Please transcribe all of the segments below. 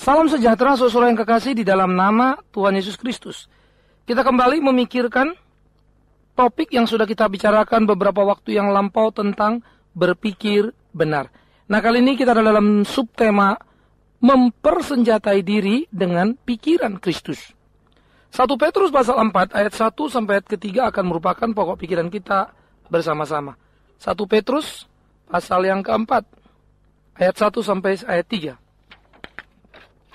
Salam sejahtera saudara yang kekasih di dalam nama Tuhan Yesus Kristus. Kita kembali memikirkan topik yang sudah kita bicarakan beberapa waktu yang lampau tentang berpikir benar. Nah, kali ini kita ada dalam subtema mempersenjatai diri dengan pikiran Kristus. 1 Petrus pasal 4 ayat 1 sampai ayat ketiga akan merupakan pokok pikiran kita bersama-sama. 1 Petrus pasal yang keempat ayat 1 sampai ayat 3.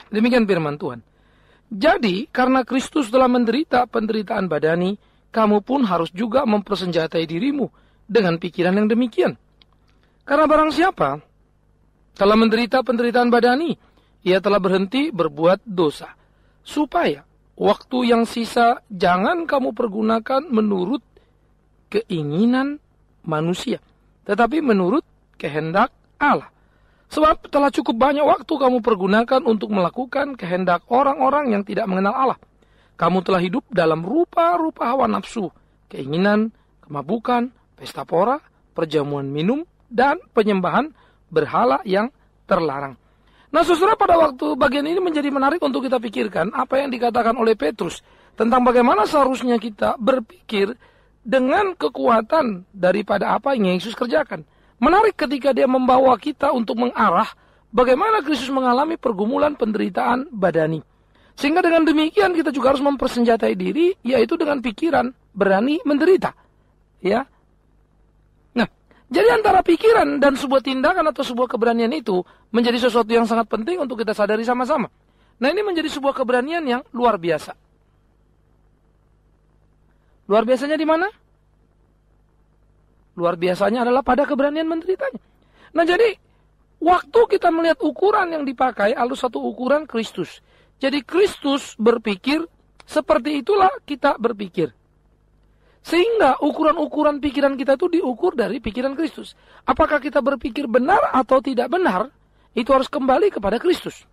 Demikian firman Tuhan. Jadi, karena Kristus telah menderita penderitaan badani, kamu pun harus juga mempersenjatai dirimu dengan pikiran yang demikian. Karena barang siapa telah menderita penderitaan badani, ia telah berhenti berbuat dosa. Supaya waktu yang sisa jangan kamu pergunakan menurut keinginan manusia, tetapi menurut kehendak Allah. Sebab telah cukup banyak waktu kamu pergunakan untuk melakukan kehendak orang-orang yang tidak mengenal Allah. Kamu telah hidup dalam rupa-rupa hawa nafsu, keinginan, kemabukan, pesta pora, perjamuan minum, dan penyembahan berhala yang terlarang. Nah, saudara, pada waktu bagian ini menjadi menarik untuk kita pikirkan apa yang dikatakan oleh Petrus tentang bagaimana seharusnya kita berpikir dengan kekuatan daripada apa yang Yesus kerjakan. Menarik ketika dia membawa kita untuk mengarah bagaimana Kristus mengalami pergumulan penderitaan badani. Sehingga dengan demikian kita juga harus mempersenjatai diri, yaitu dengan pikiran berani menderita. Ya. Nah, jadi antara pikiran dan sebuah tindakan atau sebuah keberanian itu menjadi sesuatu yang sangat penting untuk kita sadari sama-sama. Nah, ini menjadi sebuah keberanian yang luar biasa. Luar biasanya di mana? Luar biasanya adalah pada keberanian menderitanya. Nah, jadi waktu kita melihat ukuran yang dipakai, lalu satu ukuran Kristus. Jadi Kristus berpikir, seperti itulah kita berpikir. Sehingga ukuran-ukuran pikiran kita itu diukur dari pikiran Kristus. Apakah kita berpikir benar atau tidak benar, itu harus kembali kepada Kristus.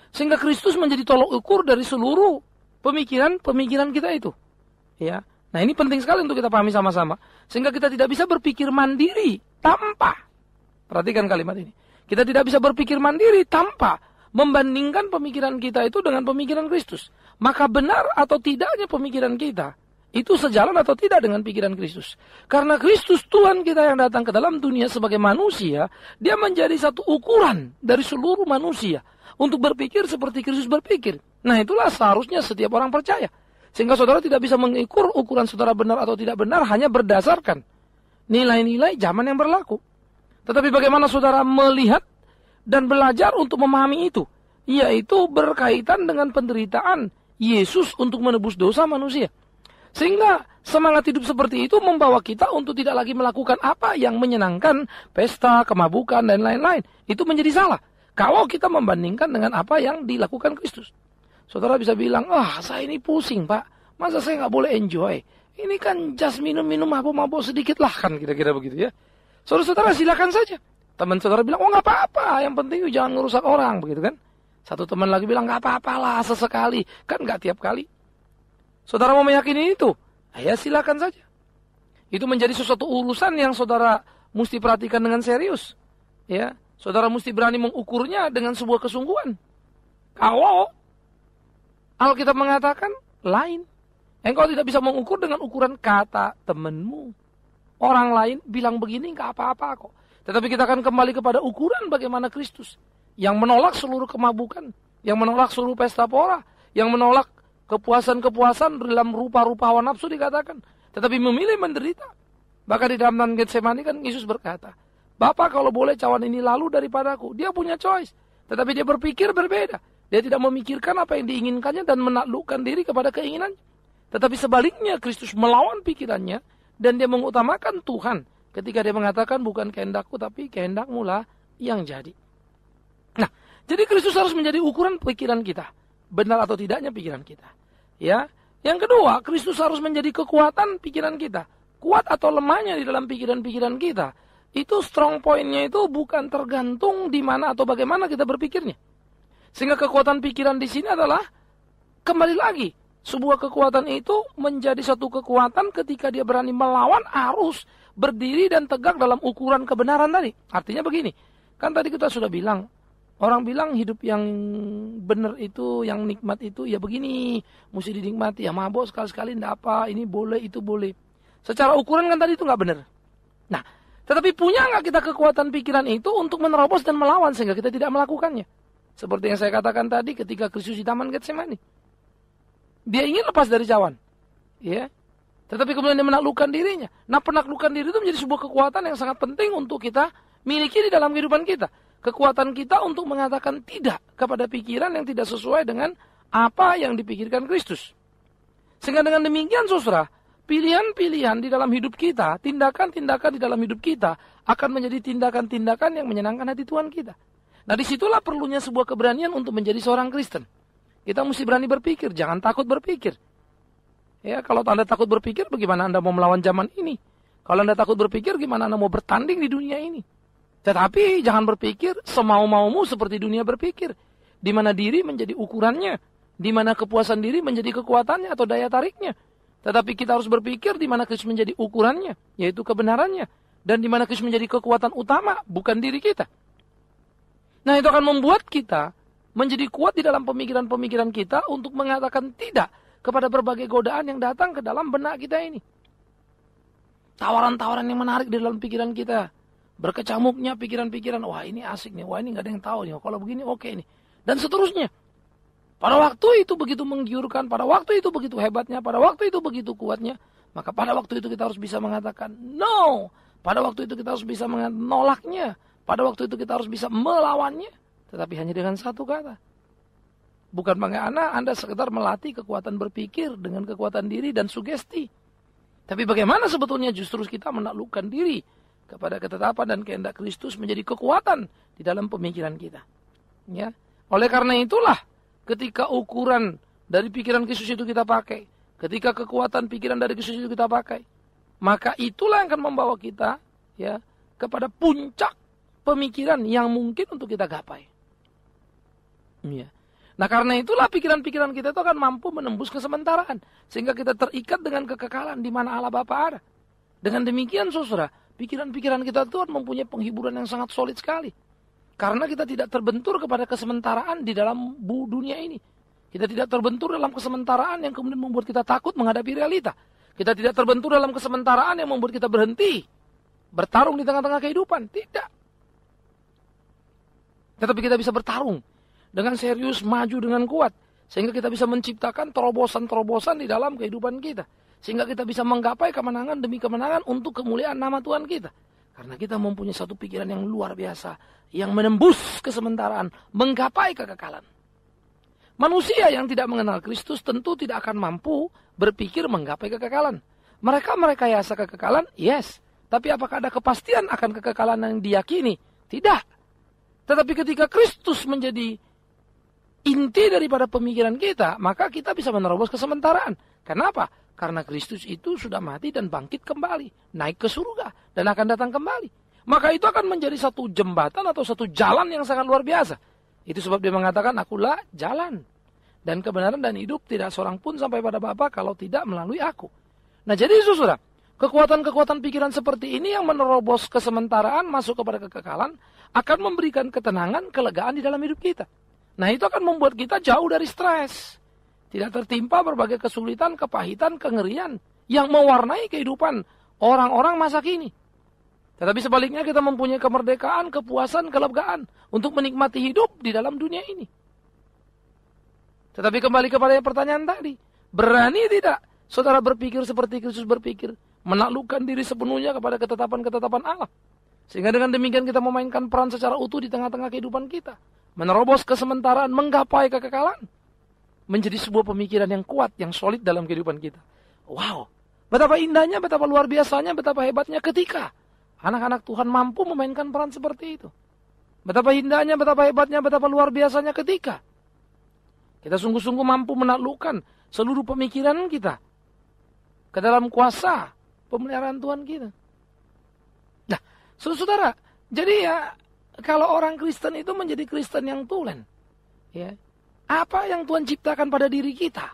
Sehingga Kristus menjadi tolok ukur dari seluruh pemikiran-pemikiran kita itu. Ya. Nah, ini penting sekali untuk kita pahami sama-sama. Sehingga kita tidak bisa berpikir mandiri tanpa. Perhatikan kalimat ini. Kita tidak bisa berpikir mandiri tanpa membandingkan pemikiran kita itu dengan pemikiran Kristus. Maka benar atau tidaknya pemikiran kita itu sejalan atau tidak dengan pikiran Kristus. Karena Kristus Tuhan kita yang datang ke dalam dunia sebagai manusia, dia menjadi satu ukuran dari seluruh manusia untuk berpikir seperti Kristus berpikir. Nah, itulah seharusnya setiap orang percaya. Sehingga saudara tidak bisa mengukur ukuran saudara benar atau tidak benar hanya berdasarkan nilai-nilai zaman yang berlaku. Tetapi bagaimana saudara melihat dan belajar untuk memahami itu, yaitu berkaitan dengan penderitaan Yesus untuk menebus dosa manusia. Sehingga semangat hidup seperti itu membawa kita untuk tidak lagi melakukan apa yang menyenangkan, pesta, kemabukan, dan lain-lain. Itu menjadi salah kalau kita membandingkan dengan apa yang dilakukan Kristus. Saudara bisa bilang, saya ini pusing, Pak. Masa saya nggak boleh enjoy? Ini kan just minum-minum mabuk-mabuk sedikit lah, kan kira-kira begitu ya. Saudara-saudara silakan saja. Teman saudara bilang, nggak apa-apa, yang penting jangan ngerusak orang, begitu kan. Satu teman lagi bilang, nggak apa-apa lah, sesekali. Kan nggak tiap kali. Saudara mau meyakini itu? Ya silakan saja. Itu menjadi sesuatu urusan yang saudara mesti perhatikan dengan serius. Ya, saudara mesti berani mengukurnya dengan sebuah kesungguhan. Kalau Alkitab mengatakan lain. Engkau tidak bisa mengukur dengan ukuran kata temanmu. Orang lain bilang begini nggak apa-apa kok. Tetapi kita akan kembali kepada ukuran bagaimana Kristus. Yang menolak seluruh kemabukan. Yang menolak seluruh pesta pora. Yang menolak kepuasan-kepuasan dalam rupa-rupa hawa nafsu dikatakan. Tetapi memilih menderita. Bahkan di dalam Taman Getsemani kan Yesus berkata, Bapa kalau boleh cawan ini lalu daripadaku. Dia punya choice. Tetapi dia berpikir berbeda. Dia tidak memikirkan apa yang diinginkannya dan menaklukkan diri kepada keinginannya. Tetapi sebaliknya Kristus melawan pikirannya dan dia mengutamakan Tuhan ketika dia mengatakan bukan kehendakku tapi kehendakmu lah yang jadi. Nah, jadi Kristus harus menjadi ukuran pikiran kita. Benar atau tidaknya pikiran kita. Ya. Yang kedua, Kristus harus menjadi kekuatan pikiran kita. Kuat atau lemahnya di dalam pikiran-pikiran kita. Itu strong point-nya itu bukan tergantung di mana atau bagaimana kita berpikirnya. Sehingga kekuatan pikiran di sini adalah kembali lagi sebuah kekuatan itu menjadi satu kekuatan ketika dia berani melawan arus, berdiri dan tegak dalam ukuran kebenaran tadi. Artinya begini, kan tadi kita sudah bilang Orang bilang hidup yang benar itu, yang nikmat itu, ya begini, mesti dinikmati. Ya mabok sekali-sekali enggak apa, ini boleh, itu boleh. Secara ukuran kan tadi itu nggak benar. Nah, tetapi punya nggak kita kekuatan pikiran itu untuk menerobos dan melawan sehingga kita tidak melakukannya? Seperti yang saya katakan tadi ketika Kristus di Taman Getsemani. Dia ingin lepas dari cawan. Ya. Tetapi kemudian dia menaklukkan dirinya. Nah, penaklukan diri itu menjadi sebuah kekuatan yang sangat penting untuk kita miliki di dalam kehidupan kita. Kekuatan kita untuk mengatakan tidak kepada pikiran yang tidak sesuai dengan apa yang dipikirkan Kristus. Sehingga dengan demikian, saudara, pilihan-pilihan di dalam hidup kita, tindakan-tindakan di dalam hidup kita akan menjadi tindakan-tindakan yang menyenangkan hati Tuhan kita. Nah, disitulah perlunya sebuah keberanian untuk menjadi seorang Kristen. Kita mesti berani berpikir, jangan takut berpikir. Ya, kalau Anda takut berpikir, bagaimana Anda mau melawan zaman ini? Kalau Anda takut berpikir, gimana Anda mau bertanding di dunia ini? Tetapi jangan berpikir semau-maumu seperti dunia berpikir. Di mana diri menjadi ukurannya. Di mana kepuasan diri menjadi kekuatannya atau daya tariknya. Tetapi kita harus berpikir di mana Kristus menjadi ukurannya. Yaitu kebenarannya. Dan di mana Kristus menjadi kekuatan utama. Bukan diri kita. Nah, itu akan membuat kita menjadi kuat di dalam pemikiran-pemikiran kita untuk mengatakan tidak kepada berbagai godaan yang datang ke dalam benak kita ini. Tawaran-tawaran yang menarik di dalam pikiran kita. Berkecamuknya pikiran-pikiran, wah ini asik nih, wah ini gak ada yang tahu nih, kalau begini oke nih. Dan seterusnya. Pada waktu itu begitu menggiurkan, pada waktu itu begitu hebatnya, pada waktu itu begitu kuatnya, maka pada waktu itu kita harus bisa mengatakan no. Pada waktu itu kita harus bisa menolaknya. Pada waktu itu kita harus bisa melawannya. Tetapi hanya dengan satu kata. Bukan bagaimana Anda sekedar melatih kekuatan berpikir dengan kekuatan diri dan sugesti. Tapi bagaimana sebetulnya justru kita menaklukkan diri kepada ketetapan dan kehendak Kristus menjadi kekuatan di dalam pemikiran kita. Ya. Oleh karena itulah ketika ukuran dari pikiran Kristus itu kita pakai, ketika kekuatan pikiran dari Kristus itu kita pakai, maka itulah yang akan membawa kita ya kepada puncak pemikiran yang mungkin untuk kita gapai. Ya. Nah, karena itulah pikiran-pikiran kita itu akan mampu menembus kesementaraan sehingga kita terikat dengan kekekalan di mana Allah Bapa ada. Dengan demikian, saudara, pikiran-pikiran kita itu mempunyai penghiburan yang sangat solid sekali. Karena kita tidak terbentur kepada kesementaraan di dalam dunia ini. Kita tidak terbentur dalam kesementaraan yang kemudian membuat kita takut menghadapi realita. Kita tidak terbentur dalam kesementaraan yang membuat kita berhenti bertarung di tengah-tengah kehidupan. Tidak. Tetapi kita bisa bertarung dengan serius, maju dengan kuat. Sehingga kita bisa menciptakan terobosan-terobosan di dalam kehidupan kita. Sehingga kita bisa menggapai kemenangan demi kemenangan untuk kemuliaan nama Tuhan kita. Karena kita mempunyai satu pikiran yang luar biasa. Yang menembus kesementaraan. Menggapai kekekalan. Manusia yang tidak mengenal Kristus tentu tidak akan mampu berpikir menggapai kekekalan. Mereka merekayasa kekekalan, yes. Tapi apakah ada kepastian akan kekekalan yang diyakini? Tidak. Tetapi ketika Kristus menjadi inti daripada pemikiran kita, maka kita bisa menerobos kesementaraan. Kenapa? Karena Kristus itu sudah mati dan bangkit kembali, naik ke surga, dan akan datang kembali. Maka itu akan menjadi satu jembatan atau satu jalan yang sangat luar biasa. Itu sebab dia mengatakan, akulah jalan. Dan kebenaran dan hidup tidak seorang pun sampai pada Bapa kalau tidak melalui aku. Nah jadi saudara, kekuatan-kekuatan pikiran seperti ini yang menerobos kesementaraan masuk kepada kekekalan, akan memberikan ketenangan, kelegaan di dalam hidup kita. Nah itu akan membuat kita jauh dari stres. Tidak tertimpa berbagai kesulitan, kepahitan, kengerian yang mewarnai kehidupan orang-orang masa kini. Tetapi sebaliknya kita mempunyai kemerdekaan, kepuasan, kelegaan untuk menikmati hidup di dalam dunia ini. Tetapi kembali kepada pertanyaan tadi. Berani tidak saudara berpikir seperti Kristus berpikir? Menaklukkan diri sepenuhnya kepada ketetapan-ketetapan Allah. Sehingga dengan demikian kita memainkan peran secara utuh di tengah-tengah kehidupan kita. Menerobos kesementaraan, menggapai kekekalan. Menjadi sebuah pemikiran yang kuat, yang solid dalam kehidupan kita. Wow, betapa indahnya, betapa luar biasanya, betapa hebatnya ketika anak-anak Tuhan mampu memainkan peran seperti itu. Betapa indahnya, betapa hebatnya, betapa luar biasanya ketika kita sungguh-sungguh mampu menaklukkan seluruh pemikiran kita ke dalam kuasa pemeliharaan Tuhan kita. Nah, saudara, jadi ya kalau orang Kristen itu menjadi Kristen yang tulen, ya, apa yang Tuhan ciptakan pada diri kita,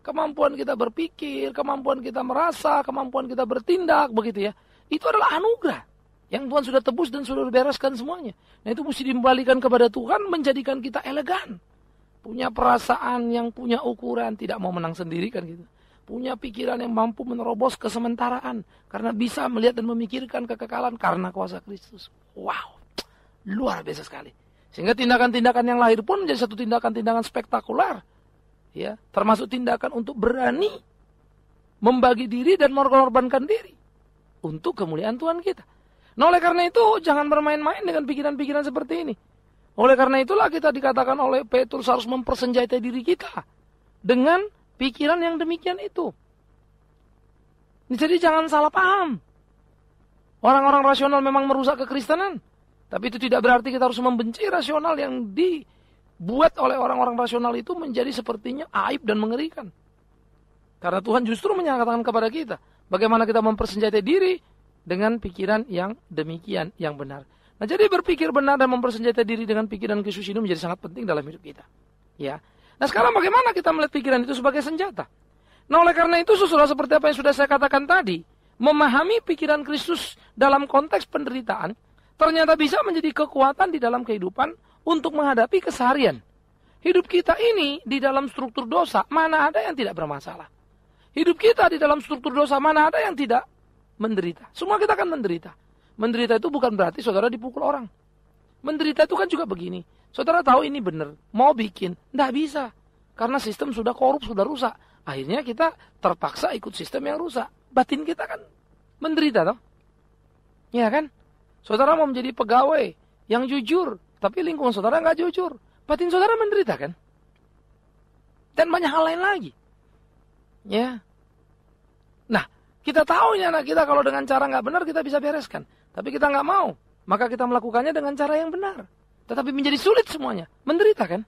kemampuan kita berpikir, kemampuan kita merasa, kemampuan kita bertindak, begitu ya, itu adalah anugerah Yang Tuhan sudah tebus dan sudah bereskan semuanya. Nah itu mesti dikembalikan kepada Tuhan, menjadikan kita elegan. Punya perasaan yang punya ukuran, tidak mau menang sendiri kan gitu. Punya pikiran yang mampu menerobos kesementaraan. Karena bisa melihat dan memikirkan kekekalan karena kuasa Kristus. Wow, luar biasa sekali. Sehingga tindakan-tindakan yang lahir pun menjadi satu tindakan-tindakan spektakuler. Ya, termasuk tindakan untuk berani membagi diri dan mengorbankan diri untuk kemuliaan Tuhan kita. Nah oleh karena itu jangan bermain-main dengan pikiran-pikiran seperti ini. Oleh karena itulah kita dikatakan oleh Petrus harus mempersenjatai diri kita dengan pikiran yang demikian itu. Jadi jangan salah paham. Orang-orang rasional memang merusak kekristenan. Tapi itu tidak berarti kita harus membenci rasional yang dibuat oleh orang-orang rasional itu menjadi sepertinya aib dan mengerikan. Karena Tuhan justru menyatakan kepada kita bagaimana kita mempersenjatai diri dengan pikiran yang demikian, yang benar. Nah, jadi berpikir benar dan mempersenjatai diri dengan pikiran Kristus ini menjadi sangat penting dalam hidup kita. Ya. Nah, sekarang bagaimana kita melihat pikiran itu sebagai senjata? Nah, oleh karena itu, saudara, seperti apa yang sudah saya katakan tadi, memahami pikiran Kristus dalam konteks penderitaan ternyata bisa menjadi kekuatan di dalam kehidupan untuk menghadapi keseharian. Hidup kita ini di dalam struktur dosa, mana ada yang tidak bermasalah. Hidup kita di dalam struktur dosa, mana ada yang tidak menderita. Semua kita akan menderita. Menderita itu bukan berarti saudara dipukul orang. Menderita itu kan juga begini. Saudara tahu ini benar, mau bikin, tidak bisa. Karena sistem sudah korup, sudah rusak. Akhirnya kita terpaksa ikut sistem yang rusak. Batin kita kan menderita toh. Ya kan? Saudara mau menjadi pegawai yang jujur, tapi lingkungan saudara nggak jujur. Batin saudara menderita kan? Dan banyak hal lain lagi. Ya. Nah, kita tahu ini anak kita kalau dengan cara nggak benar kita bisa bereskan. Tapi kita nggak mau. Maka kita melakukannya dengan cara yang benar. Tetapi menjadi sulit semuanya. Menderita kan?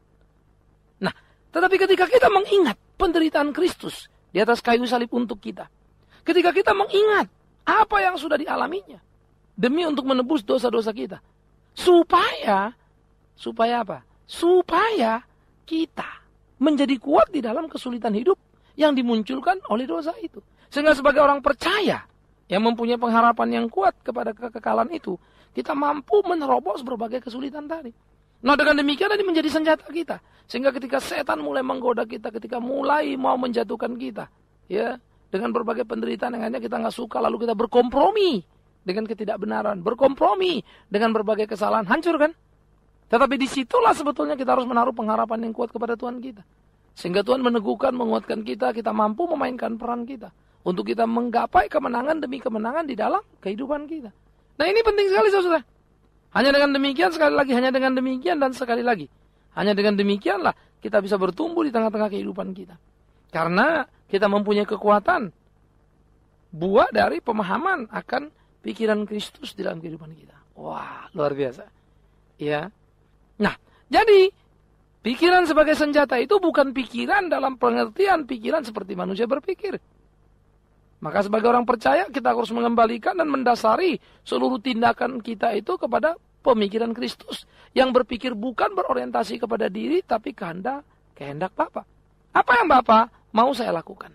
Nah, tetapi ketika kita mengingat penderitaan Kristus di atas kayu salib untuk kita. Ketika kita mengingat apa yang sudah dialaminya. Demi untuk menebus dosa-dosa kita. Supaya apa? Supaya kita menjadi kuat di dalam kesulitan hidup yang dimunculkan oleh dosa itu. Sehingga sebagai orang percaya yang mempunyai pengharapan yang kuat kepada kekekalan itu, kita mampu menerobos berbagai kesulitan tadi. Nah dengan demikian ini menjadi senjata kita. Sehingga ketika setan mulai menggoda kita, ketika mulai mau menjatuhkan kita, ya dengan berbagai penderitaan yang hanya kita nggak suka, lalu kita berkompromi dengan ketidakbenaran, berkompromi dengan berbagai kesalahan, hancur kan? Tetapi disitulah sebetulnya kita harus menaruh pengharapan yang kuat kepada Tuhan kita. Sehingga Tuhan meneguhkan, menguatkan kita, kita mampu memainkan peran kita. Untuk kita menggapai kemenangan demi kemenangan di dalam kehidupan kita. Nah ini penting sekali saudara. Hanya dengan demikian, sekali lagi, hanya dengan demikian dan sekali lagi. Hanya dengan demikianlah kita bisa bertumbuh di tengah-tengah kehidupan kita. Karena kita mempunyai kekuatan. Buah dari pemahaman akan pikiran Kristus di dalam kehidupan kita. Wah, luar biasa. Ya. Nah, jadi pikiran sebagai senjata itu bukan pikiran dalam pengertian pikiran seperti manusia berpikir. Maka sebagai orang percaya kita harus mengembalikan dan mendasari seluruh tindakan kita itu kepada pemikiran Kristus. Yang berpikir bukan berorientasi kepada diri tapi kehendak Bapa. Apa yang Bapa mau saya lakukan?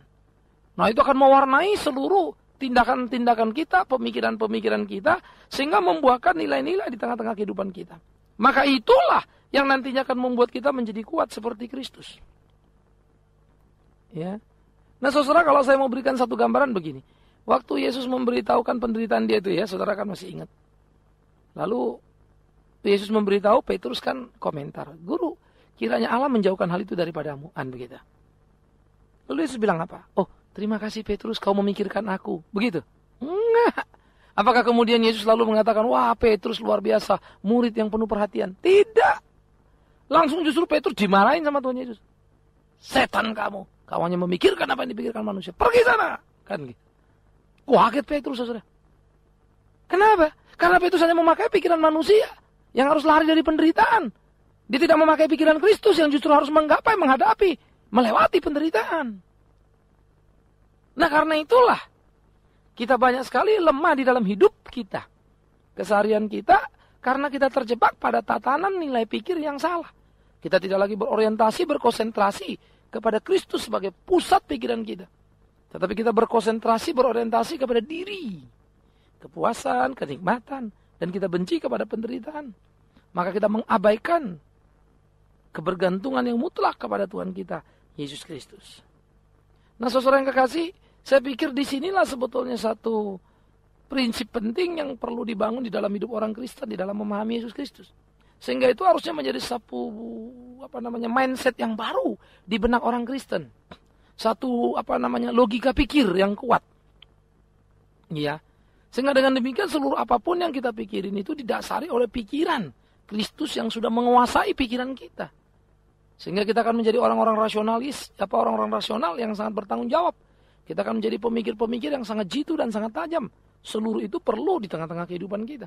Nah itu akan mewarnai seluruh tindakan-tindakan kita, pemikiran-pemikiran kita. Sehingga membuahkan nilai-nilai di tengah-tengah kehidupan kita. Maka itulah yang nantinya akan membuat kita menjadi kuat seperti Kristus. Ya. Nah saudara, kalau saya mau berikan satu gambaran begini. Waktu Yesus memberitahukan penderitaan dia itu ya, saudara kan masih ingat. Lalu Yesus memberitahu, Petrus kan komentar, Guru, kiranya Allah menjauhkan hal itu daripadamu. Begitu. Lalu Yesus bilang apa? Oh, terima kasih Petrus, kau memikirkan aku. Begitu? Enggak. Apakah kemudian Yesus lalu mengatakan, wah Petrus luar biasa, murid yang penuh perhatian? Tidak. Langsung justru Petrus dimarahin sama Tuhan Yesus. Setan kamu hanya memikirkan apa yang dipikirkan manusia. Pergi sana. Kan gitu. Kaget Petrus, saudara. Kenapa? Karena Petrus hanya memakai pikiran manusia yang harus lari dari penderitaan. Dia tidak memakai pikiran Kristus yang justru harus menggapai, menghadapi, melewati penderitaan. Nah karena itulah kita banyak sekali lemah di dalam hidup kita. Keseharian kita karena kita terjebak pada tatanan nilai pikir yang salah. Kita tidak lagi berorientasi, berkonsentrasi kepada Kristus sebagai pusat pikiran kita. Tetapi kita berkonsentrasi, berorientasi kepada diri. Kepuasan, kenikmatan, dan kita benci kepada penderitaan, maka kita mengabaikan kebergantungan yang mutlak kepada Tuhan kita, Yesus Kristus. Nah, saudara yang kekasih, saya pikir disinilah sebetulnya satu prinsip penting yang perlu dibangun di dalam hidup orang Kristen, di dalam memahami Yesus Kristus. Sehingga itu harusnya menjadi satu mindset yang baru di benak orang Kristen. Satu logika pikir yang kuat. Ya. Sehingga dengan demikian seluruh apapun yang kita pikirin itu didasari oleh pikiran Kristus yang sudah menguasai pikiran kita. Sehingga kita akan menjadi orang-orang rasional yang sangat bertanggung jawab. Kita akan menjadi pemikir-pemikir yang sangat jitu dan sangat tajam. Seluruh itu perlu di tengah-tengah kehidupan kita.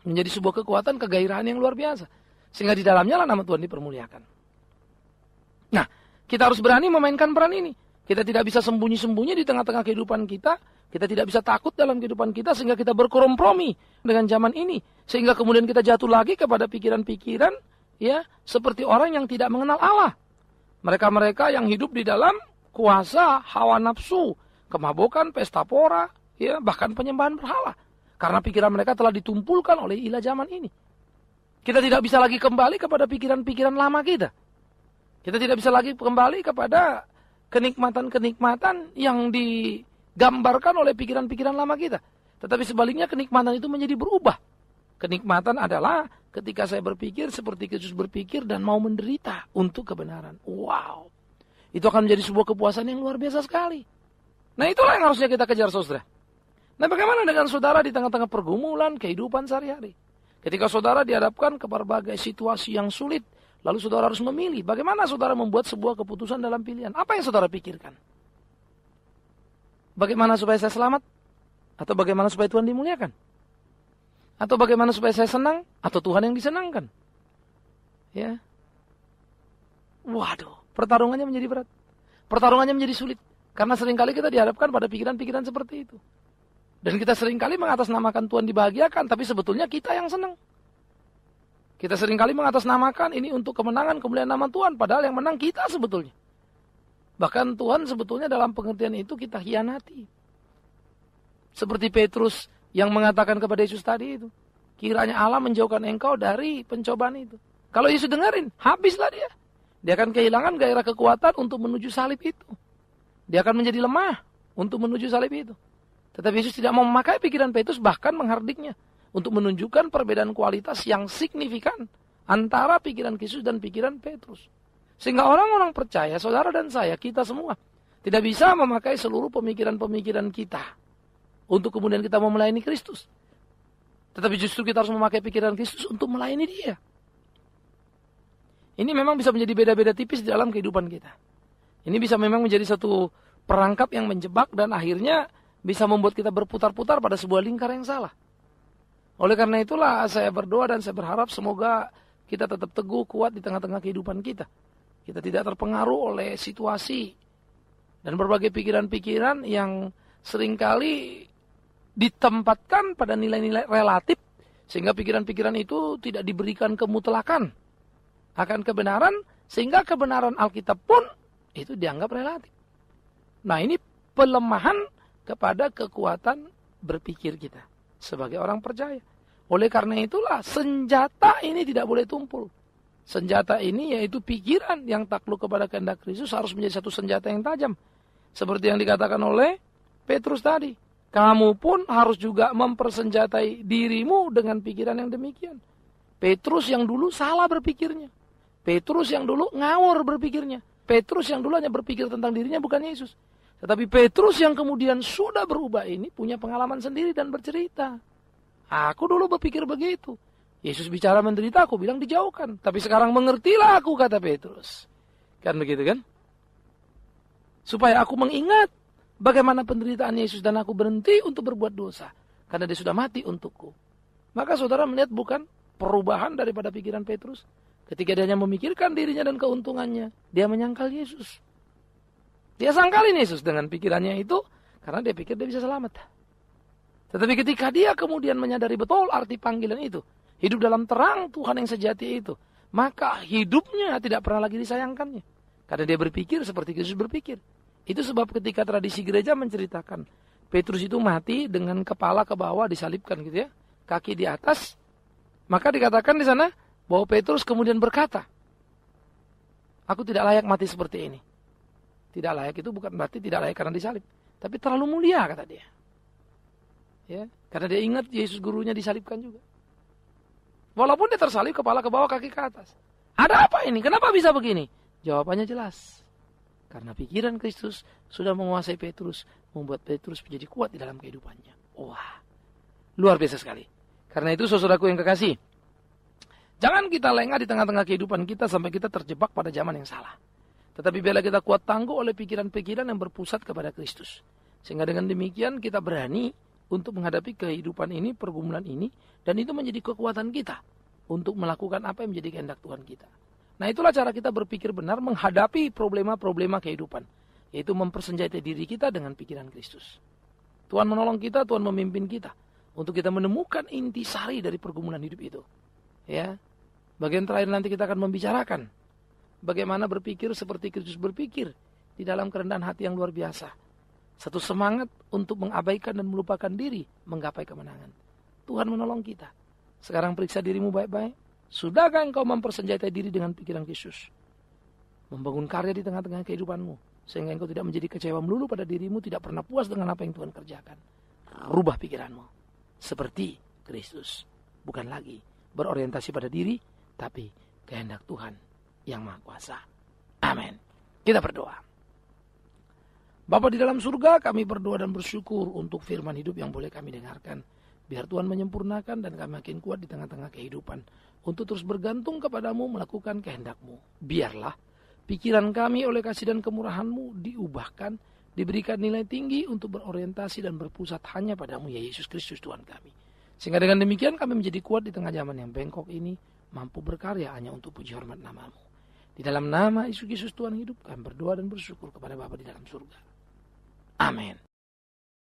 Menjadi sebuah kekuatan, kegairahan yang luar biasa. Sehingga di dalamnya lah nama Tuhan dipermuliakan. Nah, kita harus berani memainkan peran ini. Kita tidak bisa sembunyi-sembunyi di tengah-tengah kehidupan kita. Kita tidak bisa takut dalam kehidupan kita sehingga kita berkompromi dengan zaman ini. Sehingga kemudian kita jatuh lagi kepada pikiran-pikiran ya seperti orang yang tidak mengenal Allah. Mereka-mereka yang hidup di dalam kuasa hawa nafsu, kemabukan, pesta pora, ya bahkan penyembahan berhala. Karena pikiran mereka telah ditumpulkan oleh ilah zaman ini. Kita tidak bisa lagi kembali kepada pikiran-pikiran lama kita. Kita tidak bisa lagi kembali kepada kenikmatan-kenikmatan yang digambarkan oleh pikiran-pikiran lama kita. Tetapi sebaliknya kenikmatan itu menjadi berubah. Kenikmatan adalah ketika saya berpikir seperti Kristus berpikir dan mau menderita untuk kebenaran. Wow. Itu akan menjadi sebuah kepuasan yang luar biasa sekali. Nah, itulah yang harusnya kita kejar, saudara. Nah, bagaimana dengan saudara di tengah-tengah pergumulan kehidupan sehari-hari? Ketika saudara dihadapkan ke berbagai situasi yang sulit, lalu saudara harus memilih. Bagaimana saudara membuat sebuah keputusan dalam pilihan? Apa yang saudara pikirkan? Bagaimana supaya saya selamat? Atau bagaimana supaya Tuhan dimuliakan? Atau bagaimana supaya saya senang? Atau Tuhan yang disenangkan? Ya. Waduh, pertarungannya menjadi berat. Pertarungannya menjadi sulit. Karena seringkali kita dihadapkan pada pikiran-pikiran seperti itu. Dan kita seringkali mengatasnamakan Tuhan dibahagiakan, tapi sebetulnya kita yang senang. Kita seringkali mengatasnamakan ini untuk kemenangan, kemuliaan nama Tuhan. Padahal yang menang kita sebetulnya. Bahkan Tuhan sebetulnya dalam pengertian itu kita hianati. Seperti Petrus yang mengatakan kepada Yesus tadi itu. Kiranya Allah menjauhkan engkau dari pencobaan itu. Kalau Yesus dengerin, habislah dia. Dia akan kehilangan gairah kekuatan untuk menuju salib itu. Dia akan menjadi lemah untuk menuju salib itu. Tetapi Yesus tidak mau memakai pikiran Petrus, bahkan menghardiknya. Untuk menunjukkan perbedaan kualitas yang signifikan antara pikiran Yesus dan pikiran Petrus. Sehingga orang-orang percaya, saudara dan saya, kita semua, tidak bisa memakai seluruh pemikiran-pemikiran kita untuk kemudian kita mau melayani Kristus. Tetapi justru kita harus memakai pikiran Kristus untuk melayani Dia. Ini memang bisa menjadi beda-beda tipis di dalam kehidupan kita. Ini bisa memang menjadi satu perangkap yang menjebak dan akhirnya bisa membuat kita berputar-putar pada sebuah lingkar yang salah. Oleh karena itulah saya berdoa dan saya berharap semoga kita tetap teguh, kuat di tengah-tengah kehidupan kita. Kita tidak terpengaruh oleh situasi dan berbagai pikiran-pikiran yang seringkali ditempatkan pada nilai-nilai relatif sehingga pikiran-pikiran itu tidak diberikan kemutlakan akan kebenaran sehingga kebenaran Alkitab pun itu dianggap relatif. Nah, ini pelemahan kepada kekuatan berpikir kita sebagai orang percaya. Oleh karena itulah senjata ini tidak boleh tumpul. Senjata ini yaitu pikiran yang takluk kepada kehendak Kristus harus menjadi satu senjata yang tajam. Seperti yang dikatakan oleh Petrus tadi. Kamu pun harus juga mempersenjatai dirimu dengan pikiran yang demikian. Petrus yang dulu salah berpikirnya. Petrus yang dulu ngawur berpikirnya. Petrus yang dulu hanya berpikir tentang dirinya bukan Yesus. Tetapi Petrus yang kemudian sudah berubah ini punya pengalaman sendiri dan bercerita. Aku dulu berpikir begitu. Yesus bicara menderita, aku bilang dijauhkan. Tapi sekarang mengertilah aku, kata Petrus. Kan begitu kan? Supaya aku mengingat bagaimana penderitaan Yesus dan aku berhenti untuk berbuat dosa. Karena dia sudah mati untukku. Maka saudara melihat bukan perubahan daripada pikiran Petrus. Ketika dia hanya memikirkan dirinya dan keuntungannya, dia menyangkal Yesus. Dia sangkalin Yesus dengan pikirannya itu, karena dia pikir dia bisa selamat. Tetapi ketika dia kemudian menyadari betul arti panggilan itu, hidup dalam terang Tuhan yang sejati itu, maka hidupnya tidak pernah lagi disayangkannya. Karena dia berpikir seperti Yesus berpikir. Itu sebab ketika tradisi gereja menceritakan Petrus itu mati dengan kepala ke bawah disalibkan gitu ya, kaki di atas. Maka dikatakan di sana bahwa Petrus kemudian berkata, aku tidak layak mati seperti ini. Tidak layak itu bukan berarti tidak layak karena disalib, tapi terlalu mulia kata dia. Ya, karena dia ingat Yesus gurunya disalibkan juga. Walaupun dia tersalib kepala ke bawah kaki ke atas. Ada apa ini? Kenapa bisa begini? Jawabannya jelas. Karena pikiran Kristus sudah menguasai Petrus, membuat Petrus menjadi kuat di dalam kehidupannya. Wah, luar biasa sekali. Karena itu saudaraku yang kekasih, jangan kita lengah di tengah-tengah kehidupan kita sampai kita terjebak pada zaman yang salah. Tetapi bila kita kuat tangguh oleh pikiran-pikiran yang berpusat kepada Kristus. Sehingga dengan demikian kita berani untuk menghadapi kehidupan ini, pergumulan ini, dan itu menjadi kekuatan kita untuk melakukan apa yang menjadi kehendak Tuhan kita. Nah, itulah cara kita berpikir benar menghadapi problema-problema kehidupan, yaitu mempersenjatai diri kita dengan pikiran Kristus. Tuhan menolong kita, Tuhan memimpin kita untuk kita menemukan intisari dari pergumulan hidup itu. Ya, bagian terakhir nanti kita akan membicarakan bagaimana berpikir seperti Kristus berpikir di dalam kerendahan hati yang luar biasa. Satu semangat untuk mengabaikan dan melupakan diri, menggapai kemenangan. Tuhan menolong kita. Sekarang periksa dirimu baik-baik. Sudahkah engkau mempersenjatai diri dengan pikiran Kristus? Membangun karya di tengah-tengah kehidupanmu. Sehingga engkau tidak menjadi kecewa melulu pada dirimu, tidak pernah puas dengan apa yang Tuhan kerjakan. Rubah pikiranmu. Seperti Kristus. Bukan lagi berorientasi pada diri, tapi kehendak Tuhan yang Maha Kuasa. Amin. Kita berdoa. Bapa di dalam surga, kami berdoa dan bersyukur untuk firman hidup yang boleh kami dengarkan. Biar Tuhan menyempurnakan dan kami makin kuat di tengah-tengah kehidupan. Untuk terus bergantung kepadamu, melakukan kehendak-Mu. Biarlah pikiran kami oleh kasih dan kemurahan-Mu diubahkan, diberikan nilai tinggi untuk berorientasi dan berpusat hanya padamu ya Yesus Kristus Tuhan kami. Sehingga dengan demikian kami menjadi kuat di tengah zaman yang bengkok ini, mampu berkarya hanya untuk puji hormat nama-Mu. Di dalam nama Yesus Kristus Tuhan hidup, kami berdoa dan bersyukur kepada Bapa di dalam surga. Amin.